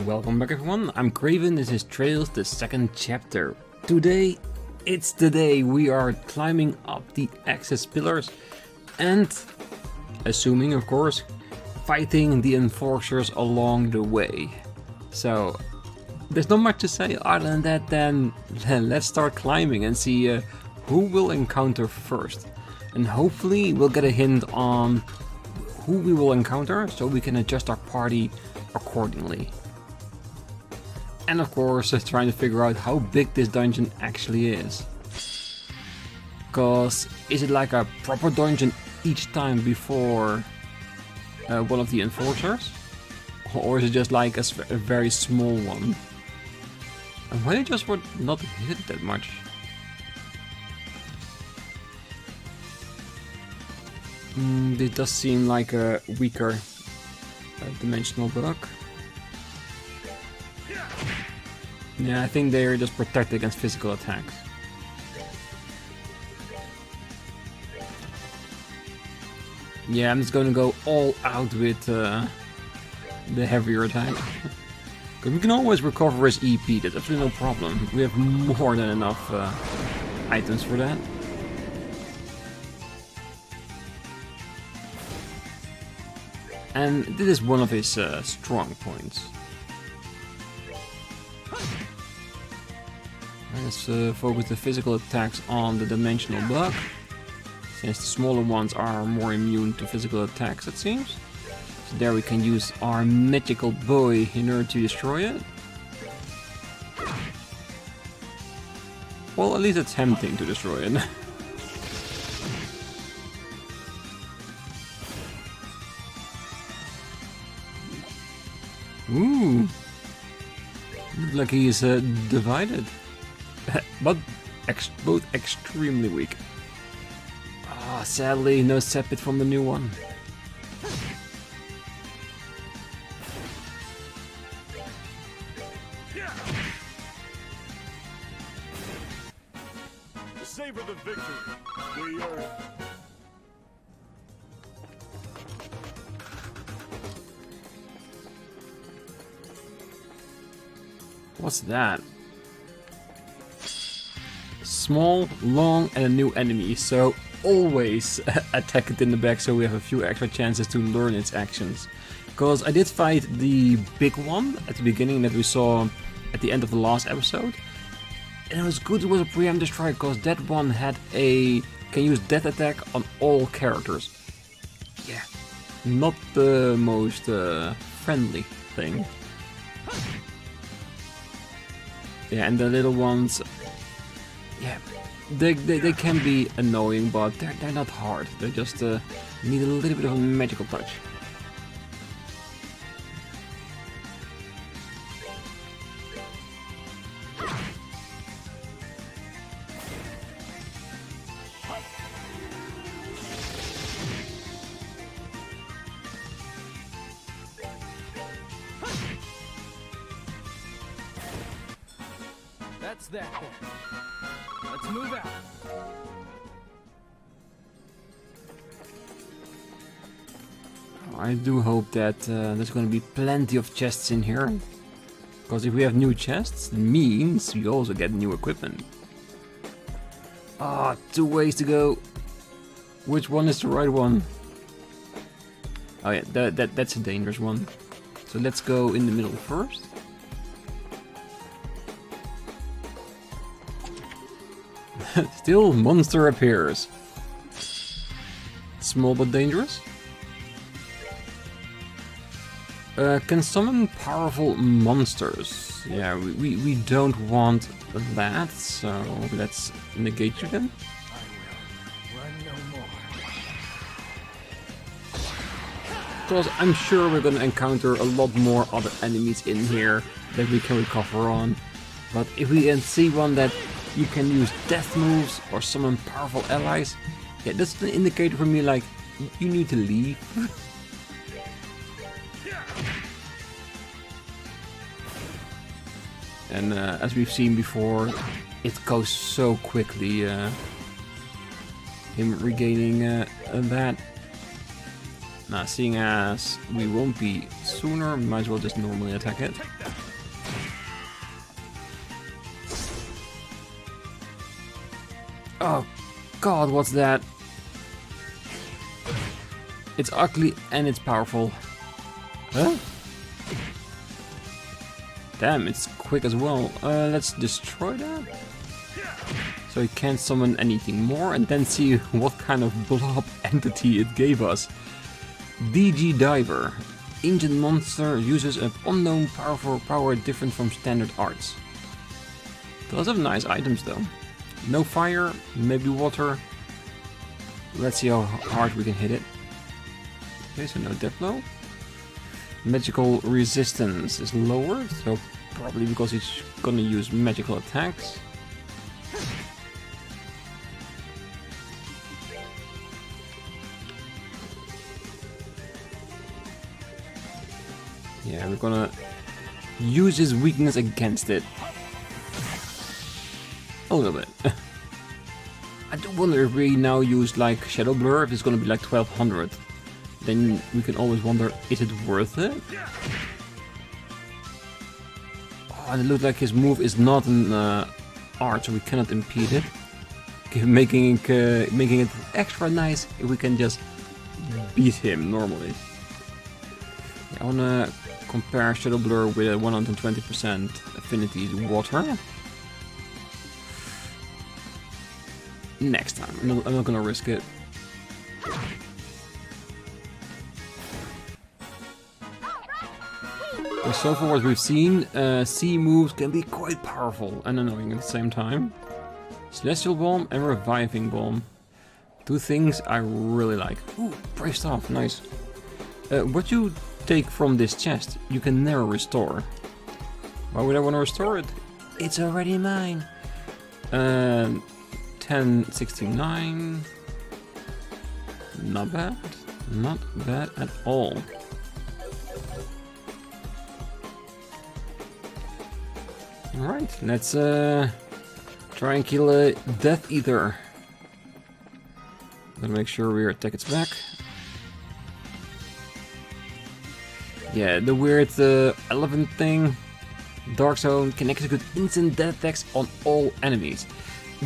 Welcome back everyone, I'm Craven, this is Trails, the second chapter. Today, it's the day we are climbing up the access pillars and, assuming of course, fighting the enforcers along the way. So, there's not much to say other than that, then let's start climbing and see who we'll encounter first. And hopefully we'll get a hint on who we will encounter so we can adjust our party accordingly. And of course, trying to figure out how big this dungeon actually is. Cause is it like a proper dungeon each time before one of the enforcers? Or is it just like a very small one? And why they just would not hit it that much? This does seem like a weaker dimensional bug. Yeah, I think they're just protected against physical attacks. Yeah, I'm just gonna go all out with the heavier attack. Because we can always recover his EP, that's absolutely no problem. We have more than enough items for that. And this is one of his strong points. Let's focus the physical attacks on the dimensional bug, since the smaller ones are more immune to physical attacks, it seems. So there we can use our magical boy in order to destroy it. Well, at least it's tempting to destroy it. Ooh! Looks like he is divided. But both extremely weak. Ah, sadly, no sepit from the new one. Savor the victory. We are... What's that? Small, long, and a new enemy, so always attack it in the back so we have a few extra chances to learn its actions. Because I did fight the big one at the beginning that we saw at the end of the last episode. And it was good it was a preemptive strike, because that one had can use death attack on all characters. Yeah, not the most friendly thing. Yeah, and the little ones, yeah, they can be annoying, but they're not hard. They just need a little bit of a magical touch. That's that then. Let's move out. I do hope that there's going to be plenty of chests in here. Because if we have new chests, it means we also get new equipment. Ah, 2 ways to go. Which one is the right one? Oh yeah, that's a dangerous one. So let's go in the middle first. Still, monster appears. Small but dangerous. Can summon powerful monsters. Yeah, we don't want that, so let's negate you then. I will run no more. Because I'm sure we're gonna encounter a lot more other enemies in here that we can recover on. But if we can see one that you can use death moves or summon powerful allies, yeah, that's an indicator for me like, you need to leave. And as we've seen before, it goes so quickly, him regaining that. Now, seeing as we won't be sooner, might as well just normally attack it. Oh god, what's that? It's ugly and it's powerful. Huh? Damn, it's quick as well. Let's destroy that. So he can't summon anything more, and then see what kind of blob entity it gave us. DG Diver. Ancient monster uses an unknown powerful power different from standard arts. Lots of nice items though. No fire, maybe water. Let's see how hard we can hit it. Okay, so no death blow. Magical resistance is lowered, so probably because he's gonna use magical attacks. Yeah, we're gonna use his weakness against it. A little bit. I do wonder if we now use like Shadow Blur, if it's gonna be like 1200. Then we can always wonder, is it worth it? Oh, and it looks like his move is not an art, so we cannot impede it. Making it extra nice if we can just beat him normally. Yeah, I wanna compare Shadow Blur with a 120% affinity to water. Next time, I'm not gonna risk it. So far what we've seen, sea moves can be quite powerful and annoying at the same time. Celestial Bomb and Reviving Bomb. Two things I really like. Ooh, Brave Staff, nice. What you take from this chest, you can never restore. Why would I want to restore it? It's already mine. 1069. Not bad. Not bad at all. Alright, let's try and kill a Death Eater. Gotta make sure we attack its back. Yeah, the weird elephant thing. Dark Zone can execute instant death attacks on all enemies.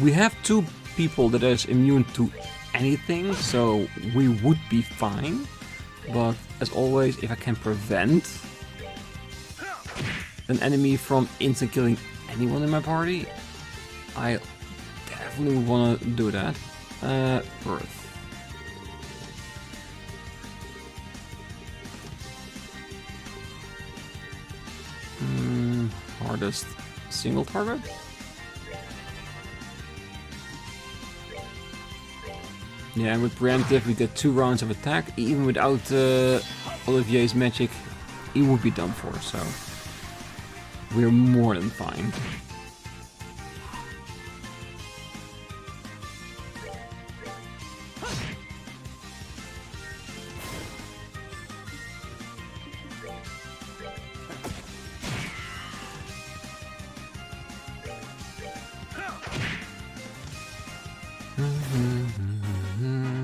We have two people that is immune to anything, so we would be fine. But as always, if I can prevent an enemy from instant killing anyone in my party, I definitely want to do that. Earth. Hardest single target? Yeah, with preemptive we get 2 rounds of attack. Even without Olivier's magic, he would be done for, so we're more than fine.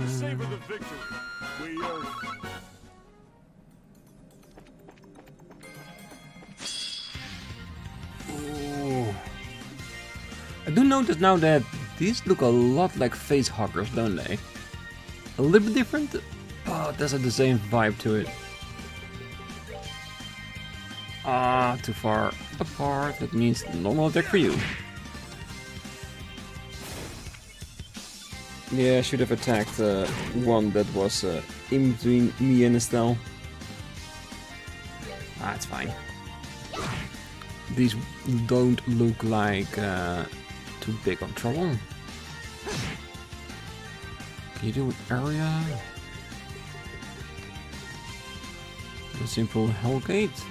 Savor the victory. We are. Ooh. I do notice now that these look a lot like face huggers, don't they? A little bit different, but there's the same vibe to it. Ah, too far apart. That means normal attack for you. Yeah, I should have attacked one that was in between me and Estelle. Ah, it's fine. These don't look like too big of trouble. Can you do an area? A simple Hellgate.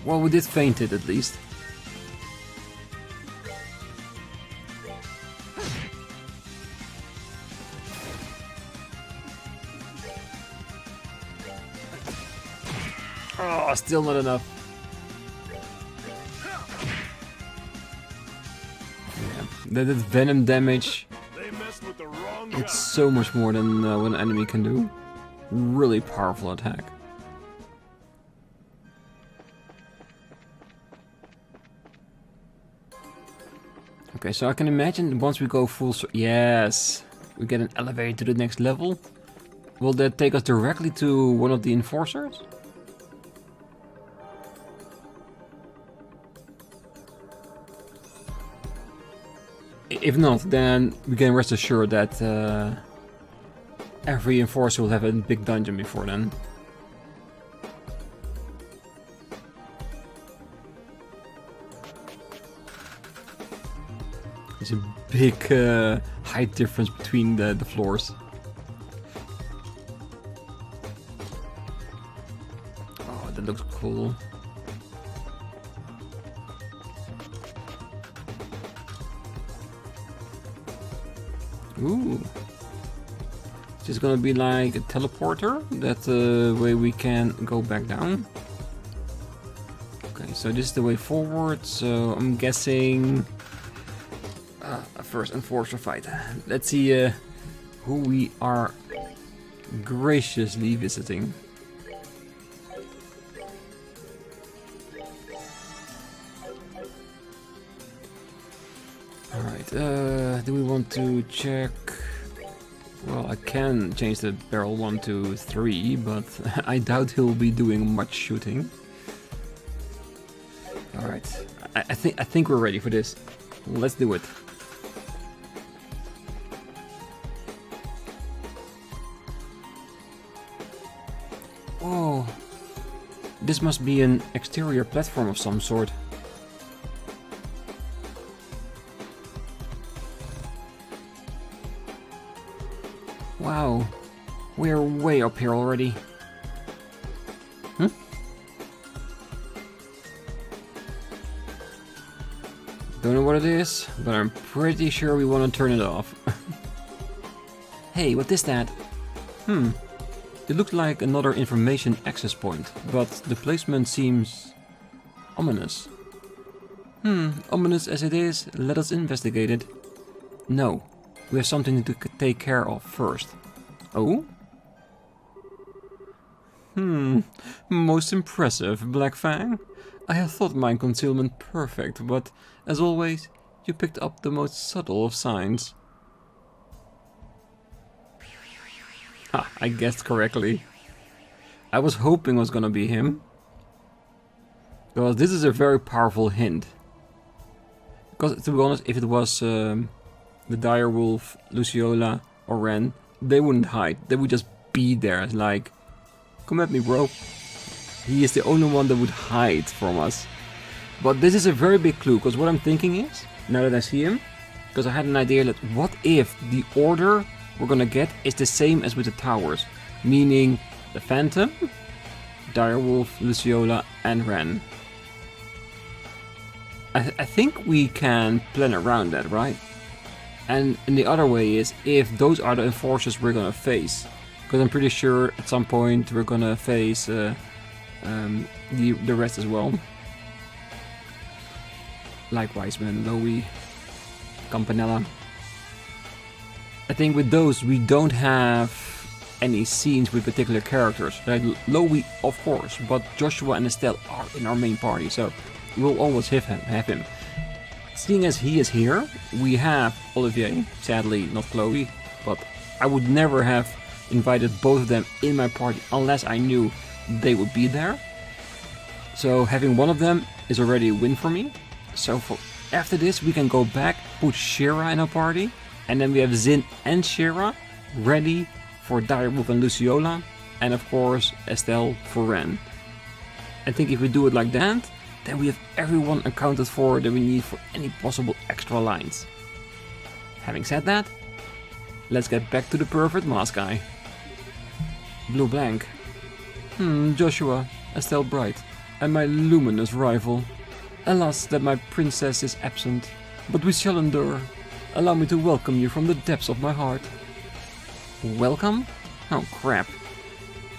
Well, we did feint it at least. Oh, still not enough. Yeah, that venom damage. They messed with the wrong It's guy. so much more than what an enemy can do. Really powerful attack. Okay, so I can imagine once we go full... Yes! We get an elevator to the next level. Will that take us directly to one of the enforcers? If not, then we can rest assured that every enforcer will have a big dungeon before then. There's a big height difference between the floors. Oh, that looks cool. Ooh. Is this gonna be like a teleporter? That's the way we can go back down. Okay, so this is the way forward, so I'm guessing a first enforcer fight. Let's see who we are graciously visiting. Alright, do we want to check? Well, I can change the barrel 1 to 3, but I doubt he'll be doing much shooting. Alright, I think we're ready for this. Let's do it. Oh, this must be an exterior platform of some sort. Wow, we're way up here already. Don't know what it is, but I'm pretty sure we want to turn it off. Hey, what is that? It looked like another information access point, but the placement seems ominous. Ominous as it is, let us investigate it. No, we have something to take care of first. Oh? Most impressive, Black Fang. I had thought my concealment perfect, but as always, you picked up the most subtle of signs. Ha, I guessed correctly. I was hoping it was gonna be him. Because this is a very powerful hint. Because to be honest, if it was the direwolf, Luciola or Ren, they wouldn't hide. They would just be there like, come at me bro. He is the only one that would hide from us. But this is a very big clue, because what I'm thinking is, now that I see him, because I had an idea that what if the order we're gonna get is the same as with the towers, meaning the Phantom, Direwolf, Luciola and Ren. I think we can plan around that, right? And the other way is if those are the enforcers we're gonna face, because I'm pretty sure at some point we're gonna face the rest as well. Likewise, man, Lowy, Campanella. I think with those we don't have any scenes with particular characters. Like Lowy, of course, but Joshua and Estelle are in our main party, so we'll always have him. Seeing as he is here, we have Olivier, sadly not Chloe, but I would never have invited both of them in my party unless I knew they would be there. So having one of them is already a win for me. So for after this we can go back, put Shira in our party, and then we have Zin and Shira ready for Direwolf and Luciola, and of course Estelle for Ren. I think if we do it like that, then we have everyone accounted for that we need for any possible extra lines. Having said that, let's get back to the perfect mask guy. BleuBlanc. Joshua, Estelle Bright, and my luminous rival. Alas that my princess is absent, but we shall endure. Allow me to welcome you from the depths of my heart. Welcome? Oh crap.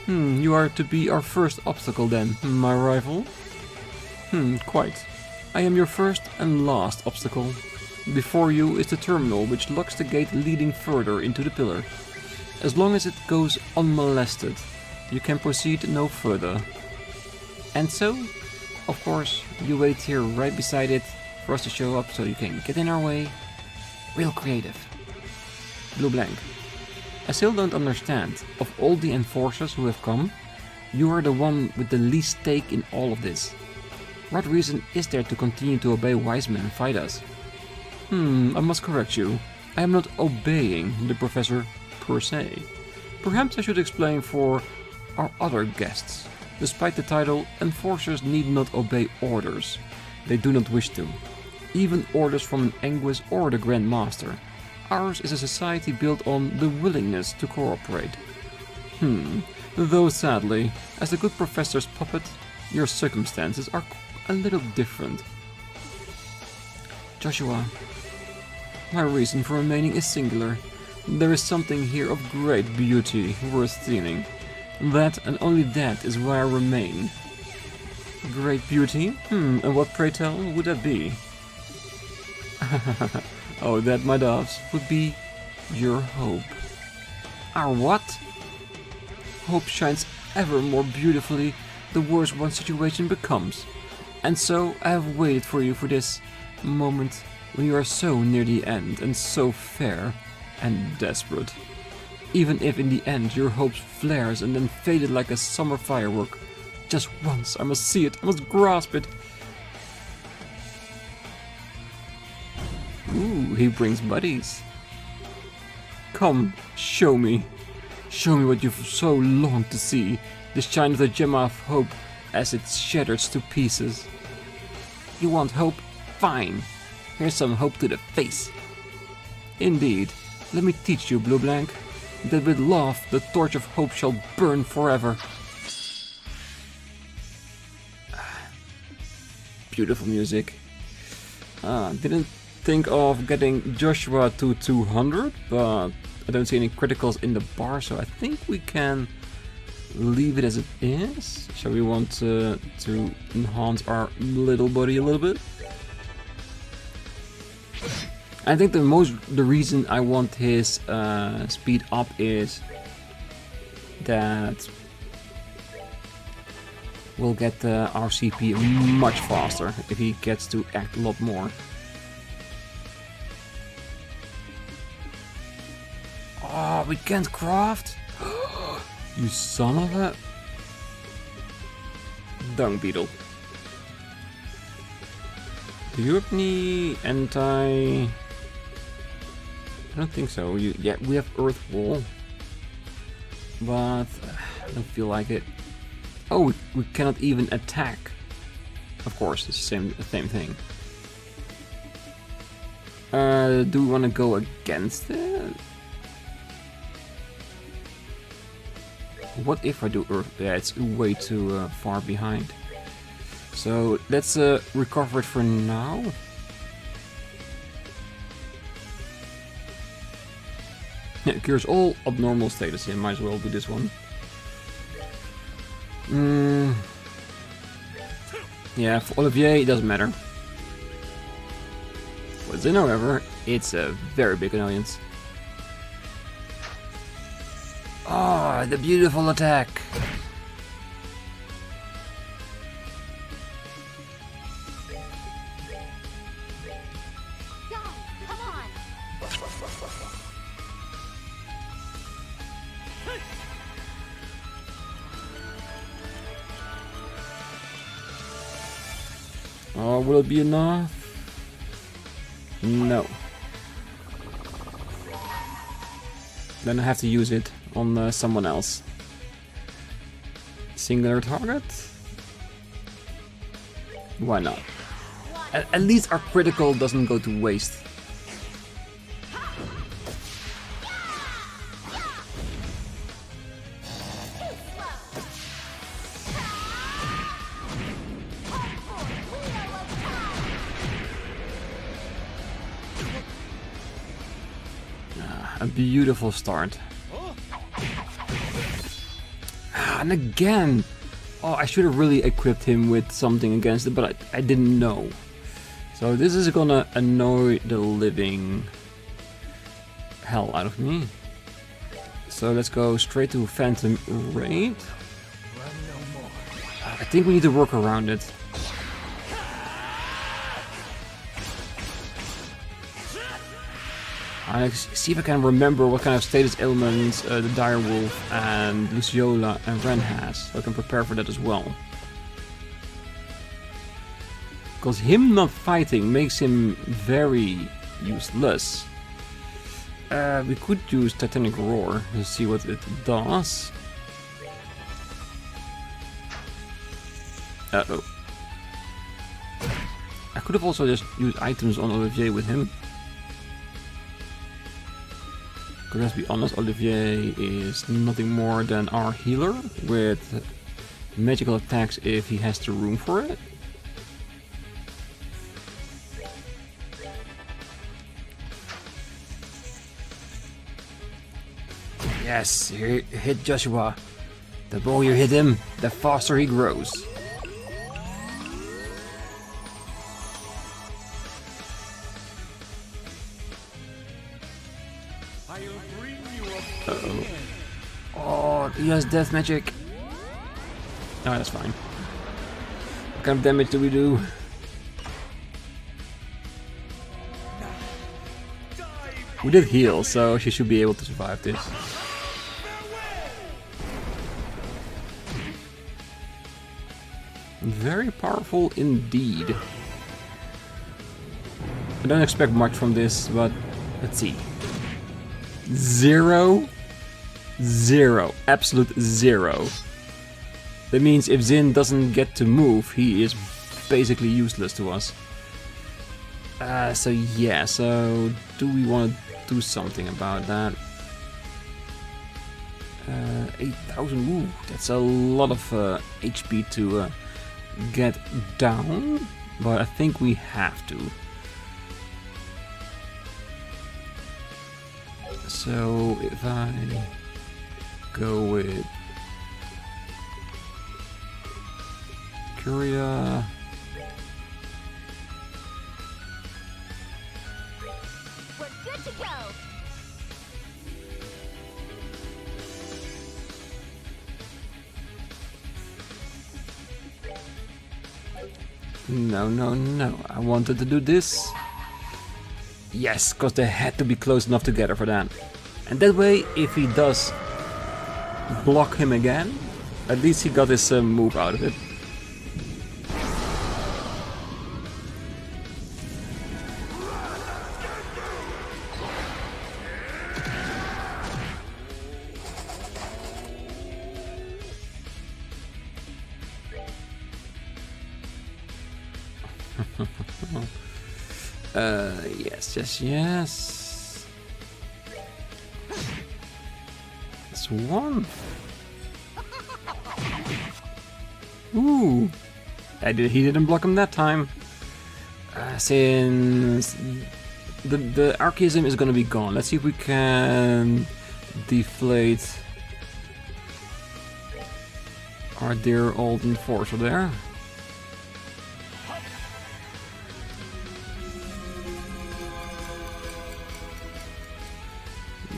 You are to be our first obstacle then, my rival? Quite. I am your first and last obstacle. Before you is the terminal which locks the gate leading further into the pillar. As long as it goes unmolested, you can proceed no further. And so, of course, you wait here right beside it for us to show up so you can get in our way. Real creative. BleuBlanc. I still don't understand. Of all the enforcers who have come, you are the one with the least stake in all of this. What reason is there to continue to obey wise men and fight us? I must correct you. I am not obeying the professor per se. Perhaps I should explain for our other guests. Despite the title, enforcers need not obey orders. They do not wish to. Even orders from an Anguis or the Grand Master. Ours is a society built on the willingness to cooperate. Though sadly, as the good professor's puppet, your circumstances are a little different. Joshua, my reason for remaining is singular. There is something here of great beauty worth stealing. That and only that is why I remain. Great beauty? And what, pray tell, would that be? Oh, that, my doves, would be your hope. Our what? Hope shines ever more beautifully the worse one situation becomes. And so I have waited for you for this moment when you are so near the end and so fair and desperate. Even if in the end your hopes flares and then faded like a summer firework. Just once I must see it, I must grasp it. Ooh, he brings buddies. Come, show me. Show me what you've so longed to see. The shine of the gem of hope as it shatters to pieces. You want hope? Fine. Here's some hope to the face. Indeed. Let me teach you, BleuBlanc, that with love the torch of hope shall burn forever. Beautiful music. Didn't think of getting Joshua to 200, but I don't see any criticals in the bar, so I think we can leave it as it is. Shall we want to enhance our little buddy a little bit? I think the reason I want his speed up is that we'll get our CP much faster if he gets to act a lot more. Oh, we can't craft? You son of a... Dung beetle. Do you have any anti... I don't think so. Yeah, we have Earth Wall. But I don't feel like it. Oh, we cannot even attack. Of course, it's the same thing. Do we want to go against it? What if I do Earth? Yeah, it's way too far behind. So let's recover it for now. Yeah, it cures all abnormal status. Yeah, might as well do this one. Yeah, for Olivier it doesn't matter. For Zin, however, it's a very big annoyance. Oh, the beautiful attack! Go, come on! Oh, will it be enough? No. Then I have to use it on someone else. Singular target? Why not? At least our critical doesn't go to waste. A beautiful start. and again! Oh, I should have really equipped him with something against it, but I didn't know. So this is gonna annoy the living hell out of me. So let's go straight to Phantom Raid. I think we need to work around it. Let's see if I can remember what kind of status ailments the Direwolf and Luciola and Ren has, so I can prepare for that as well. Because him not fighting makes him very useless. We could use Titanic Roar to see what it does. Uh-oh. I could have also just used items on Olivier with him. Because let's be honest, Olivier is nothing more than our healer with magical attacks if he has the room for it. Yes, hit Joshua. The more you hit him, the faster he grows. Uh-oh. Oh, he has death magic. No, that's fine. What kind of damage do we do? We did heal, so she should be able to survive this. Very powerful indeed. I don't expect much from this, but let's see. 0, 0, absolute 0. That means if Zin doesn't get to move, he is basically useless to us. So yeah, so do we want to do something about that? 8,000, ooh, that's a lot of HP to get down, but I think we have to. So if I go with Curia, We're good to go. no, no, no, I wanted to do this. Yes, because they had to be close enough together for that. And that way, if he does block him again, at least he got his move out of it. Yes, yes, yes. That's one. Ooh. He didn't block him that time. Since the Archaism is gonna be gone, let's see if we can deflate our dear old enforcer there.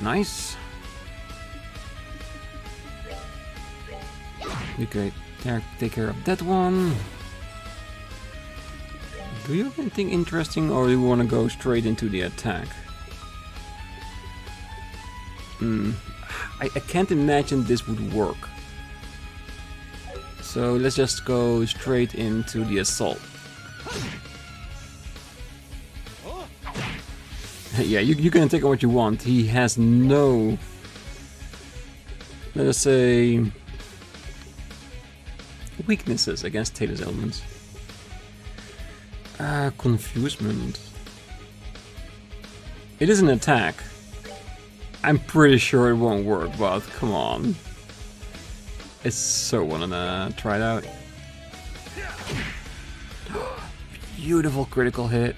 Nice. Okay, take care of that one. Do you have anything interesting, or do you want to go straight into the attack? I can't imagine this would work. So let's just go straight into the assault. Yeah, you can take what you want. He has no, let us say, weaknesses against Taylor's elements. Confusement. It is an attack. I'm pretty sure it won't work, but come on. I so wanna try it out. Beautiful critical hit.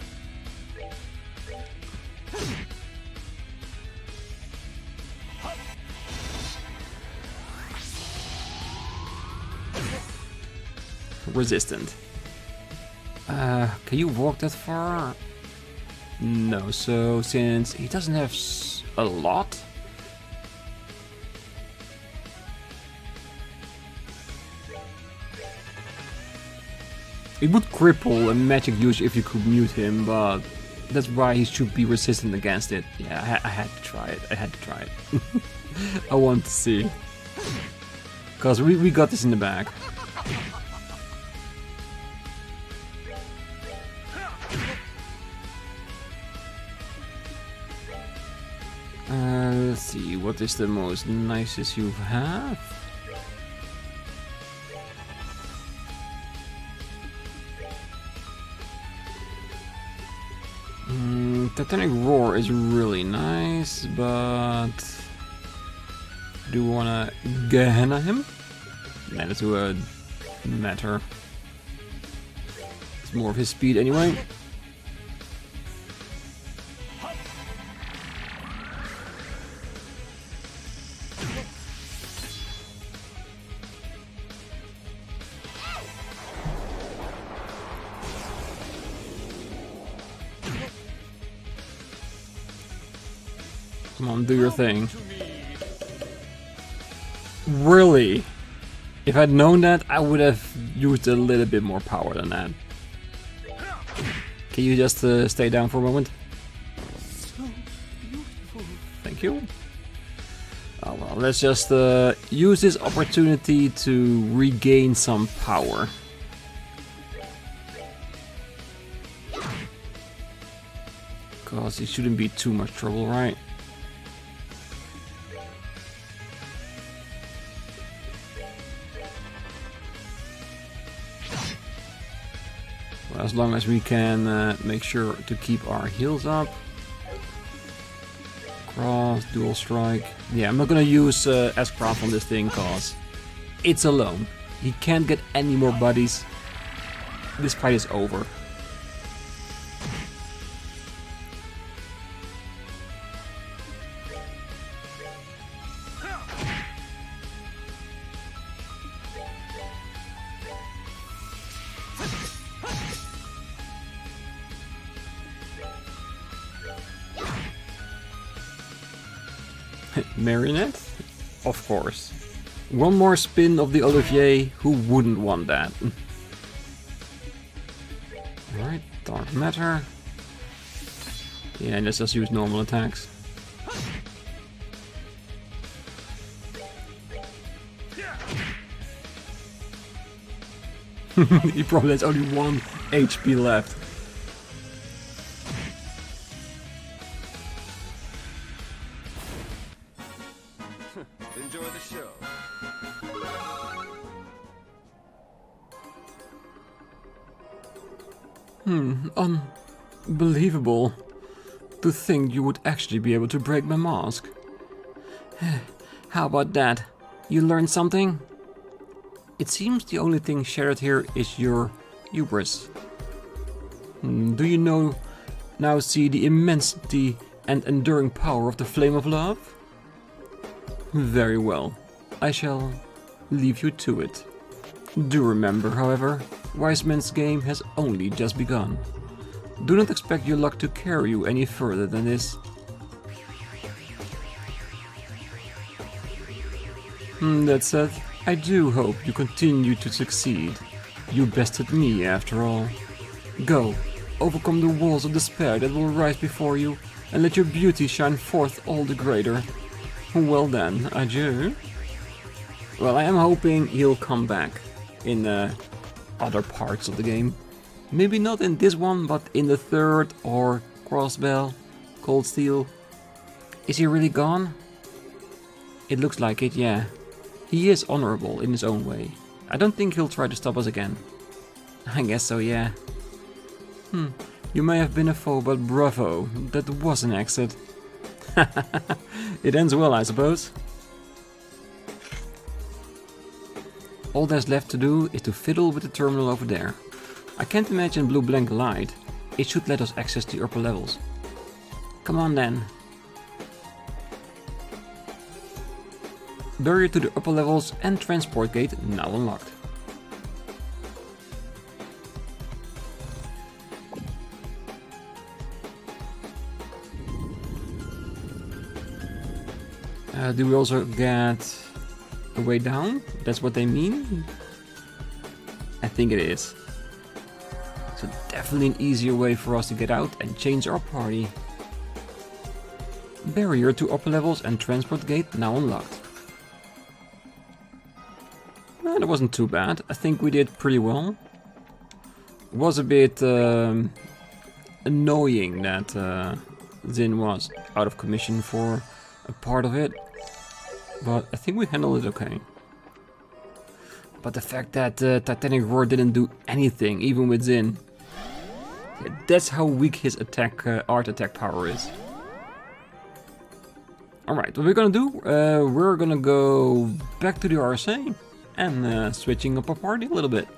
resistant. Can you walk that far? No, so since he doesn't have a lot... It would cripple a magic use if you could mute him, but that's why he should be resistant against it. Yeah, I had to try it. I had to try it. I want to see. Because we got this in the bag. Let's see, what is the most nicest you have? Titanic Roar is really nice, but do we wanna Gehenna him? Nah, that's a matter. It's more of his speed anyway. Come on, do your thing. Really? If I'd known that, I would have used a little bit more power than that. Can you just stay down for a moment? So beautiful. Thank you. Oh well, let's just use this opportunity to regain some power. Cause it shouldn't be too much trouble, right? As long as we can make sure to keep our heals up. Cross, dual strike. Yeah, I'm not gonna use S-Craft on this thing cause it's alone. He can't get any more buddies. This fight is over. Marionette? Of course. One more spin of the Olivier, who wouldn't want that? Alright, dark matter. Yeah, let's just use normal attacks. He probably has only 1 HP left. Enjoy the show. Unbelievable. To think you would actually be able to break my mask. How about that? You learned something? It seems the only thing shared here is your hubris. Do you now see the immensity and enduring power of the flame of love? Very well. I shall leave you to it. Do remember, however, Wise Man's game has only just begun. Do not expect your luck to carry you any further than this. That said, I do hope you continue to succeed. You bested me, after all. Go, overcome the walls of despair that will rise before you, and let your beauty shine forth all the greater. Well then, adieu. Well, I am hoping he'll come back in other parts of the game. Maybe not in this one, but in the third or Crossbell, Cold Steel. Is he really gone? It looks like it, yeah. He is honorable in his own way. I don't think he'll try to stop us again. I guess so, yeah. You may have been a foe, but bravo, that was an exit. It ends well, I suppose. All there's left to do is to fiddle with the terminal over there. I can't imagine BleuBlanc lied. It should let us access the upper levels. Come on then. Barrier to the upper levels and transport gate now unlocked. Do we also get a way down? That's what they mean? I think it is. So definitely an easier way for us to get out and change our party. Barrier to upper levels and transport gate now unlocked. Well, that wasn't too bad. I think we did pretty well. It was a bit annoying that Zin was out of commission for a part of it. But I think we handled it okay. But the fact that Titanic Roar didn't do anything, even with Zin. Yeah, that's how weak his attack, art attack power is. Alright, what we're gonna do, we're gonna go back to the Arseille and switching up our party a little bit.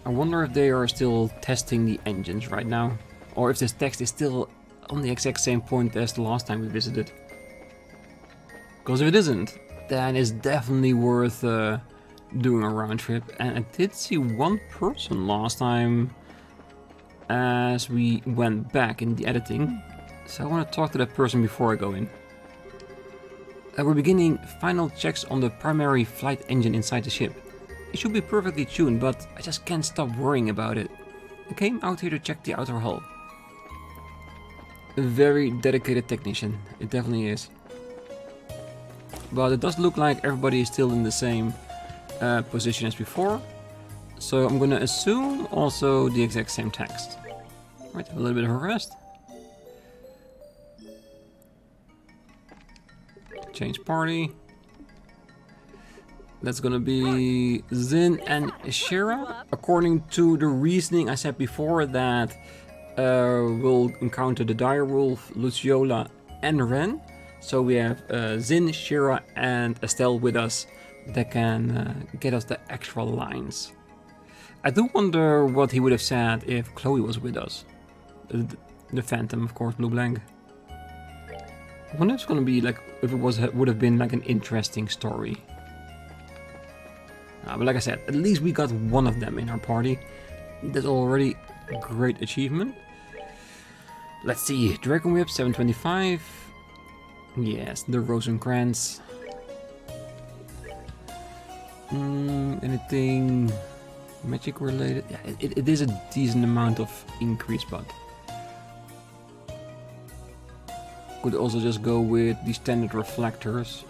I wonder if they are still testing the engines right now, or if this text is still on the exact same point as the last time we visited. Because if it isn't, then it's definitely worth doing a round trip. And I did see one person last time as we went back in the editing, so I want to talk to that person before I go in. We're beginning final checks on the primary flight engine inside the ship. It should be perfectly tuned, but I just can't stop worrying about it. I came out here to check the outer hull. A very dedicated technician, it definitely is. But it does look like everybody is still in the same position as before. So I'm gonna assume also the exact same text. Right, have a little bit of a rest. Change party. That's gonna be Zin and Shira. According to the reasoning I said before that we'll encounter the Direwolf, Luciola and Ren. So we have Zin, Shira and Estelle with us that can get us the extra lines. I do wonder what he would have said if Chloe was with us. The Phantom, of course, BleuBlanc. I wonder if it's gonna be like, if it would have been like an interesting story. But like I said, at least we got one of them in our party. That's already a great achievement. Let's see, Dragon Whip 725. Yes, the Rosenkrantz. Anything magic related? Yeah, it is a decent amount of increase, but could also just go with the standard reflectors.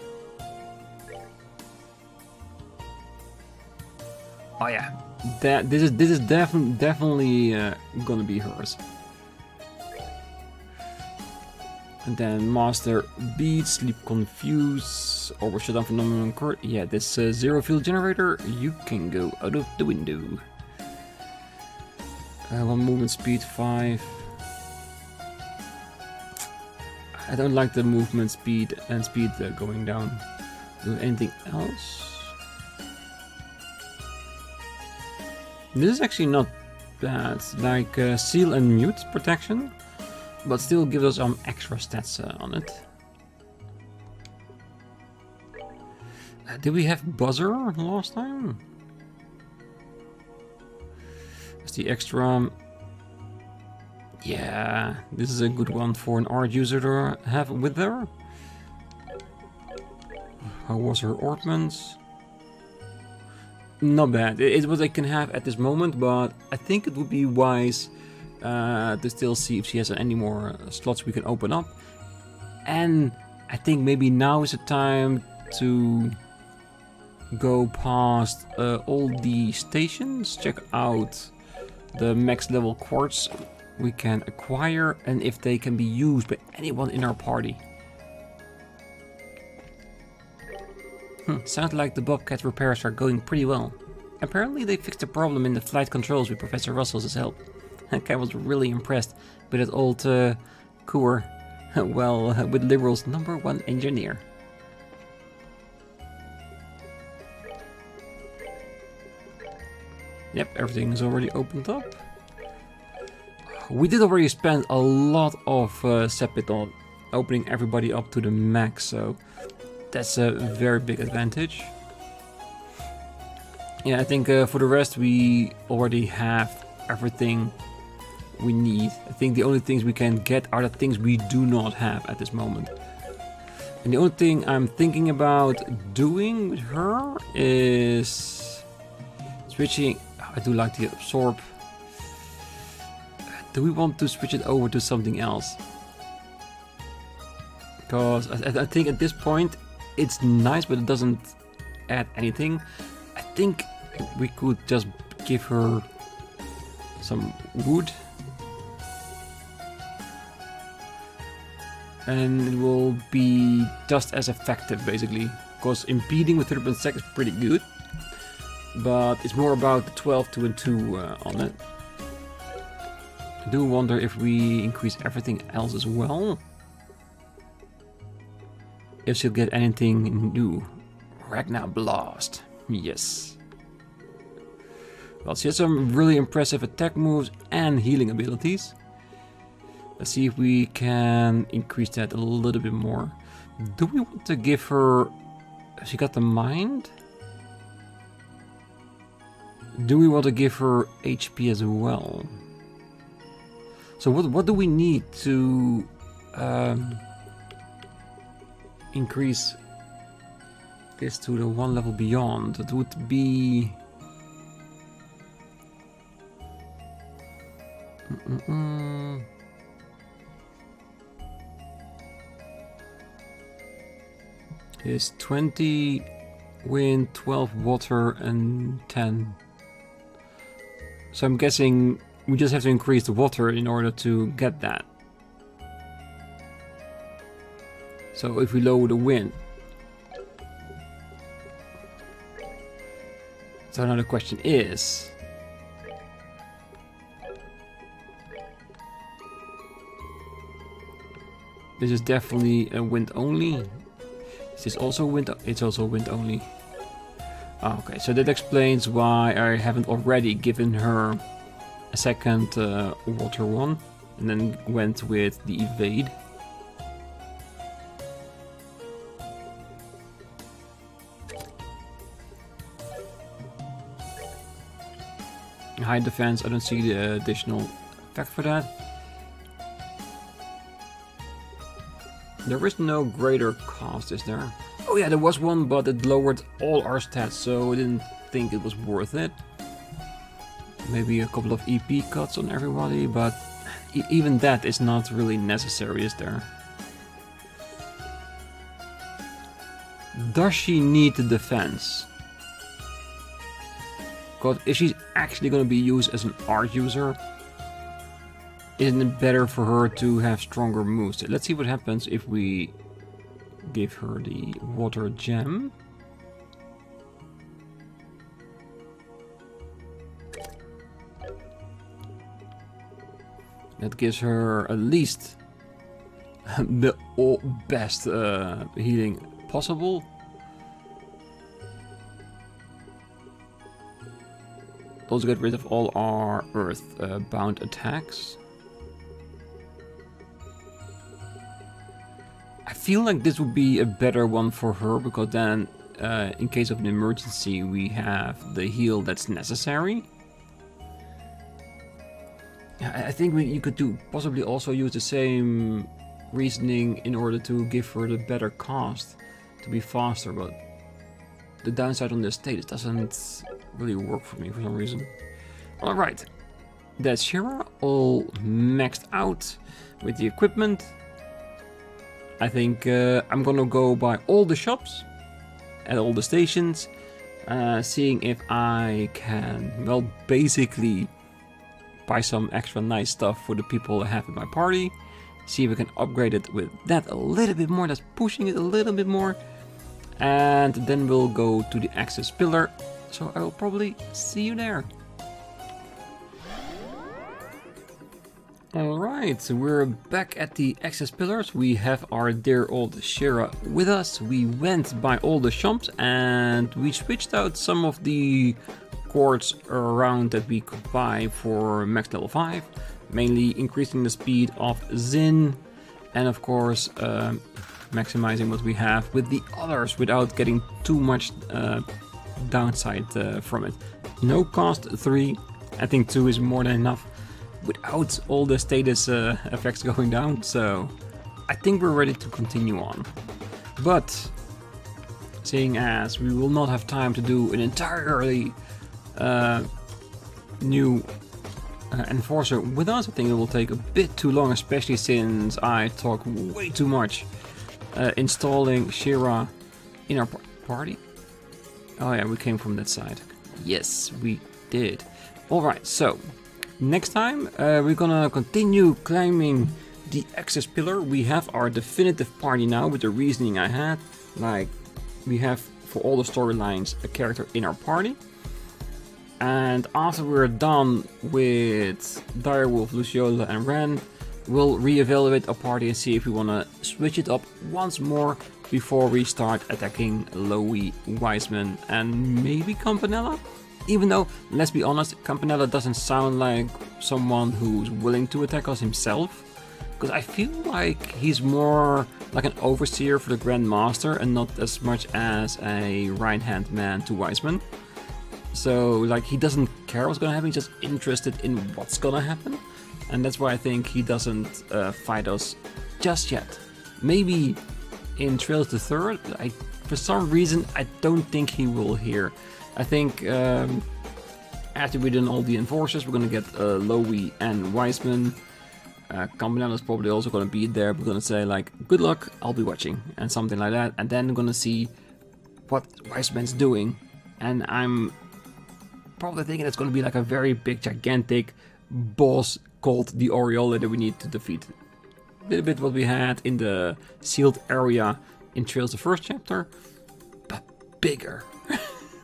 Oh yeah, this is definitely gonna be hers. And then Master Beat, Sleep Confuse, Orbital Shutdown Phenomenon Court. Yeah, this zero field generator, you can go out of the window. One movement speed 5. I don't like the movement speed and speed going down. Do anything else? This is actually not bad, like seal and mute protection, but still gives us some extra stats on it. Did we have buzzer last time? That's the extra. Yeah, this is a good one for an art user to have with her. How was her ornaments? Not bad. It's what I can have at this moment, but I think it would be wise to still see if she has any more slots we can open up. And I think maybe now is the time to go past all the stations, check out the max level quartz we can acquire and if they can be used by anyone in our party. Sounds like the Bobcat repairs are going pretty well. Apparently they fixed the problem in the flight controls with Professor Russell's help. I was really impressed with that old couper, well, with Liberl's #1 engineer. Yep, everything is already opened up. We did already spend a lot of Sepit opening everybody up to the max, so that's a very big advantage. Yeah, I think for the rest we already have everything we need. I think the only things we can get are the things we do not have at this moment. And the only thing I'm thinking about doing with her is switching. I do like the absorb. Do we want to switch it over to something else? Because I think at this point it's nice, but it doesn't add anything. I think we could just give her some wood. And it will be just as effective, basically. Because impeding with 30% is pretty good. But it's more about the 12, 2 and 2 on it. I do wonder if we increase everything else as well. If she'll get anything new. Ragnar Blast. Yes. Well, she has some really impressive attack moves and healing abilities. Let's see if we can increase that a little bit more. Do we want to give her... She got the mind? Do we want to give her HP as well? So what do we need to increase this to the one level beyond? It would be... Is 20 wind, 12 water and 10. So I'm guessing we just have to increase the water in order to get that. So if we lower the wind. So now the question is... This is definitely a wind only. Is this also wind? It's also wind only. Okay, so that explains why I haven't already given her a second water one, and then went with the evade. High defense, I don't see the additional effect for that. There is no greater cost, is there? Oh yeah, there was one, but it lowered all our stats, so I didn't think it was worth it. Maybe a couple of EP cuts on everybody, but even that is not really necessary, is there? Does she need the defense? Because if she's actually going to be used as an art user, isn't it better for her to have stronger moves? Let's see what happens if we give her the water gem. That gives her at least the best healing possible. Also get rid of all our earth bound attacks. I feel like this would be a better one for her, because then in case of an emergency we have the heal that's necessary. I think you could possibly also use the same reasoning in order to give her the better cost to be faster, but the downside on this state, it doesn't really work for me for some reason. Alright, that's Shira, all maxed out with the equipment. I think I'm gonna go by all the shops at all the stations, seeing if I can, well, basically buy some extra nice stuff for the people I have in my party. See if we can upgrade it with that a little bit more, that's pushing it a little bit more. And then we'll go to the access pillar, so I will probably see you there. Alright, so we're back at the access pillars. We have our dear old Shira with us. We went by all the shops and we switched out some of the cords around that we could buy for max level 5. Mainly increasing the speed of Zin and of course maximizing what we have with the others without getting too much downside from it. No cost 3, I think 2 is more than enough without all the status effects going down, so I think we're ready to continue on. But seeing as we will not have time to do an entirely new enforcer with us, I think it will take a bit too long, especially since I talk way too much installing Shira in our party. Oh yeah, we came from that side. Yes, we did. Alright, so next time we're gonna continue climbing the access pillar. We have our definitive party now with the reasoning I had. Like, we have for all the storylines a character in our party. And after we're done with Direwolf, Luciola and Ren, we'll reevaluate our party and see if we want to switch it up once more before we start attacking Lowy, Wiseman and maybe Campanella. Even though, let's be honest, Campanella doesn't sound like someone who's willing to attack us himself. Because I feel like he's more like an overseer for the Grand Master and not as much as a right-hand man to Wiseman. So, like, he doesn't care what's gonna happen, he's just interested in what's gonna happen. And that's why I think he doesn't fight us just yet. Maybe in Trails the Third, for some reason, I don't think he will here. I think after we've done all the enforcers, we're gonna get Lowy and Wiseman. Campanella is probably also gonna be there. We're gonna say like, good luck, I'll be watching, and something like that. And then we're gonna see what Wiseman's doing. And I'm probably thinking it's gonna be like a very big, gigantic boss called the Aureola that we need to defeat. A little bit what we had in the sealed area in Trails the First chapter, but bigger.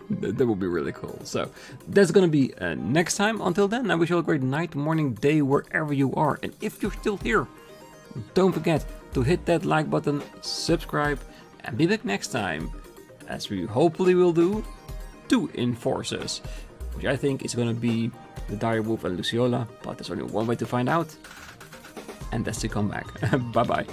That would be really cool. So that's gonna be next time. Until then, I wish you all a great night, morning, day, wherever you are. And if you're still here, don't forget to hit that like button, subscribe, and be back next time, as we hopefully will do 2 enforcers, which I think is gonna be the Direwolf and Luciola, but there's only one way to find out, and that's to come back. Bye bye.